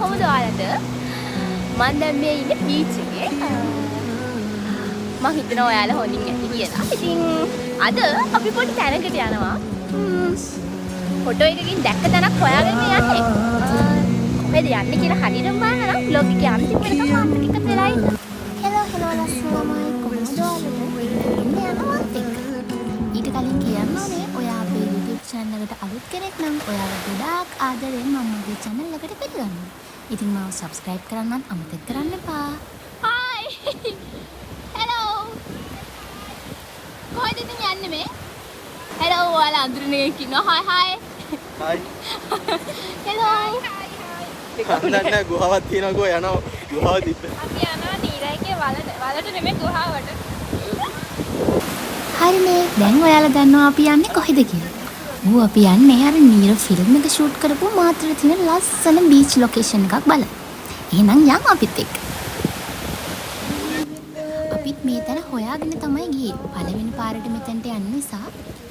කොහොමද ඔයාලට? මම දැන් මේ ඉන්නේ බීච් එකේ. මම හිතනවා ඔයාලා හොඳින් ඇති කියලා. ඉතින් අද අපි පොඩි තැනකට යනවා. ෆොටෝ එකකින් දැක්ක තැනක් හොයාගෙන යන්නේ. කොහෙද යන්නේ කියලා හරියටම බලන්න නම් vlog එකේ අන්තිම වෙනකම් මාත් එක්ක එකතු වෙලා ඉන්න. හෙලෝ ලස්සනමයි කොහොමද ඔයාලට? ඉන්නේ යනවත් එක්ක. ඊට කලින් කියන්න ඕනේ ඔයා අපේ YouTube channel එකට අලුත් කෙනෙක් නම් ඔයාලා ගොඩාක් ආදරෙන් මම මගේ channel එකට පිළිගන්නවා. ඉතින් මාව subscribe කරන්නත් අමතක කරන්න එපා. Hi. Hello. කොහෙද ඉතින් යන්නේ මේ? Hello ඔයාලා අඳුරනේ කියනවා. Hi. Hi. Hello. කන්නන්න ගුහාවක් තියෙනවා ගෝ යනවා ගුහාව දිප්ප. අපි යනවා නීරයිගේ වලට නෙමෙයි ගුහාවට. හරිනේ දැන් ඔයාලා දන්නවා අපි යන්නේ කොහෙද කියලා. අපි යන්නේ අර නීර ෆිල්ම් එක ෂූට් කරපු මාතර තියෙන ලස්සන බීච් ලොකේෂන් එකක් බලන්න. එහෙනම් යමු අපිත් එක්ක. අපිත් මේ තැන හොයාගෙන තමයි ගියේ. පළවෙනි පාරට මෙතනට යන්න නිසා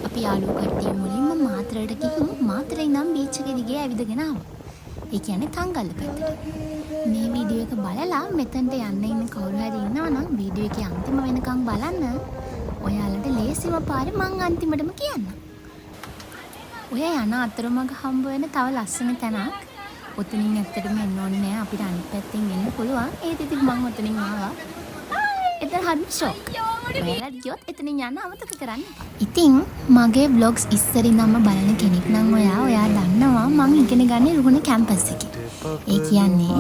අපි යාළුවෝ කට්ටිය මුලින්ම මාතරට ගිහින් මාතරේ ඉඳන් බීච් එකේ දිගේ ඇවිදගෙන ආවා. ඒ කියන්නේ තංගල්ල පැත්තට. මේ වීඩියෝ එක බලලා මෙතනට යන්න ඉන්න කවුරු හරි ඉන්නවා නම් වීඩියෝ එකේ අන්තිම වෙනකන් බලන්න. ඔයාලට ලේසිම පාරේ මං අන්තිමටම කියන්නම්. ඔය යන අතරමඟ හම්බ වෙන තව ලස්සන තැනක්. ඔතනින් ඇත්තටම එන්න ඕනේ නෑ අපිට අනිත් පැත්තෙන් එන්න පුළුවන්. ඒත් ඉතින් මං ඔතනින් ආවා. එතන හරි ෂොක්. ඔයාලා ගියොත් එතනින් යන්න අමතක කරන්න. ඉතින් මගේ vlogs ඉස්සරින්ම බලන කෙනෙක් නම් ඔයා දන්නවා මං ඉගෙන ගන්නේ රුහුණ කැම්පස් එකේ. ඒ කියන්නේ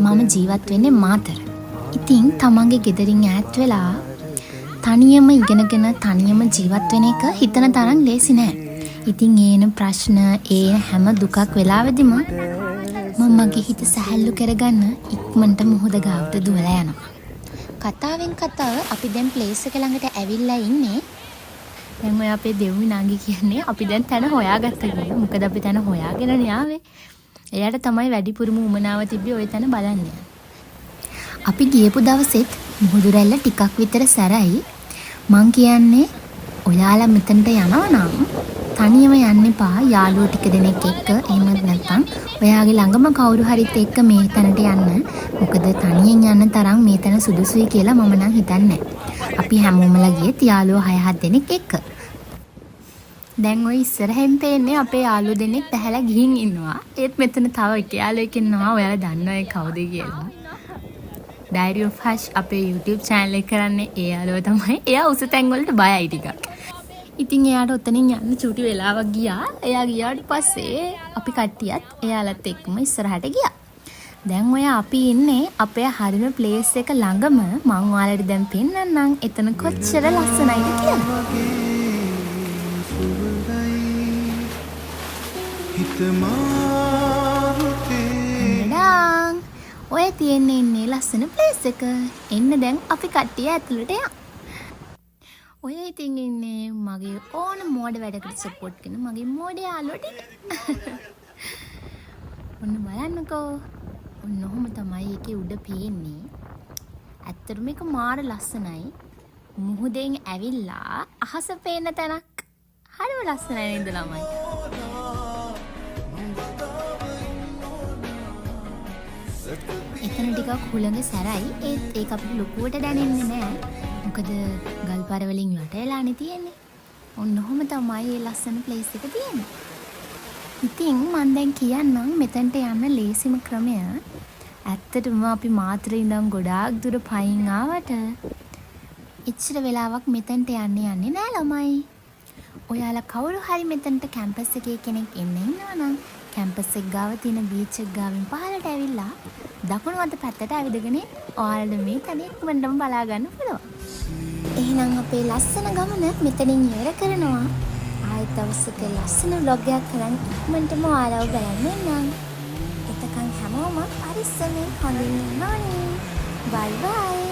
මම ජීවත් වෙන්නේ මාතර. ඉතින් තමන්ගේ ගෙදරින් ඈත් වෙලා තනියම ඉගෙනගෙන තනියම ජීවත් වෙන එක හිතන තරම් ලේසි නෑ. ඉතින් ඒන ප්‍රශ්න හැම දුකක් වෙලාවෙදිම මම මගේ හිත සැහැල්ලු කරගන්න ඉක්මනට මුහුද ගාවට දුවලා යනවා. කතාවෙන් කතාව අපි දැන් ප්ලේස් එක ළඟට ඇවිල්ලා ඉන්නේ. දැන් ඔය අපේ දෙව්වි නංගි කියන්නේ අපි දැන් තැන හොයාගත්තා කියලා. මොකද අපි තැන හොයාගෙන යාවේ. එයාට තමයි වැඩිපුරම උමනාව තිබ්බේ ওই තැන බලන්න. අපි ගියපු දවසෙත් මුහුදු රැල්ල ටිකක් විතර සැරයි. මං කියන්නේ ඔයාලා මෙතනට යනවා නම් තනියම යන්න එපා යාළුවෝ ටික දෙනෙක් එක්ක. එහෙමත් නැත්නම් ඔයාගේ ළඟම කවුරු හරිත් එක්ක මේ තැනට යන්න. මොකද තනියෙන් යන්න තරම් මේ තැන සුදුසුයි කියලා මම නම් හිතන්නේ නැහැ. අපි හැමෝමලා ගියත් යාළුවෝ 6-7 දෙනෙක් එක්ක. දැන් ඔය ඉස්සරහෙන් පේන්නේ අපේ යාළුවෝ දෙනෙක් පැහැලා ගිහින් ඉන්නවා. ඒත් මෙතන තව එක යාළුවෙක් ඉන්නවා. ඔයාලා දන්නවා ඒ කවුද කියලා. Diary of Hush අපේ YouTube channel එක කරන්නේ ඒ යාළුවා තමයි. එයා උස තැන් වලට බයයි ටිකක්. ඉතින් එයාට ඔතනින් යන්න චූටි වෙලාවක් ගියා. එයා ගියාට පස්සේ අපි කට්ටියත් එයාලත් එක්කම ඉස්සරහට ගියා. දැන් ඔය අපි ඉන්නේ අපේ හරිම ප්ලේස් එක ළඟම. මං ඔයාලට දැන් පෙන්නන්නම් එතන කොච්චර ලස්සනයිද කියලා. නඩාං ඔය තියෙන්නේ ඉන්නේ ලස්සන ප්ලේස් එක. එන්න දැන් අපි කට්ටිය ඇතුළට යමු. ඔය ඉතින් ඉන්නේ මගේ ඕන මෝඩ වැඩකට සපෝට් කරන මගේ මෝඩ යාළුවෝ ටික. ඔන්න බලන්නකෝ. ඔන්න ඔහොම තමයි ඒකේ උඩ පේන්නේ. ඇත්තටම මේක මාර ලස්සනයි. මුහුදෙන් ඇවිල්ලා අහස පේන තැනක්. හරිම ලස්සනයි නේද ළමයි? එතන ටිකක් හුළඟ සැරයි. ඒත් ඒක අපිට ලොකුවට දැනෙන්නේ නැහැ. මොකද ගල් පාර වලින් යට වෙලානේ තියෙන්නේ. ඔන්න ඔහොම තමයි මේ ලස්සන ප්ලේස් එක තියෙන්නේ. ඉතින් මම දැන් කියන්නම් මෙතනට යන්න ලේසිම ක්‍රමය. ඇත්තටම අපි මාතරේ ඉඳන් ගොඩාක් දුර පයින් ආවට එච්චර වෙලාවක් මෙතනට යන්නේ නෑ ළමයි. ඔයාලා කවුරු හරි මෙතනට කැම්පස් එකේ කෙනෙක් ඉන්නවා නම් කැම්පස් එක ගාව තියෙන බීච් එක ගාවින් පහළට ඇවිල්ලා දකුණු අත පැත්තට ඇවිදගෙන ඔයාලට මේ තැන ඉක්මනටම බලා ගන්න පුළුවන්. එහෙනම් අපේ ලස්සන ගමන මෙතනින් ඉවර කරනවා. ආයෙත් දවසක ලස්සන vlog එකක් කරන් ඉක්මනටම ඔයාලව බලන්න එන්නම්. එතකන් හැමෝම පරිස්සමෙන් හොඳින් ඉන්න ඕනේ. බයි බයි.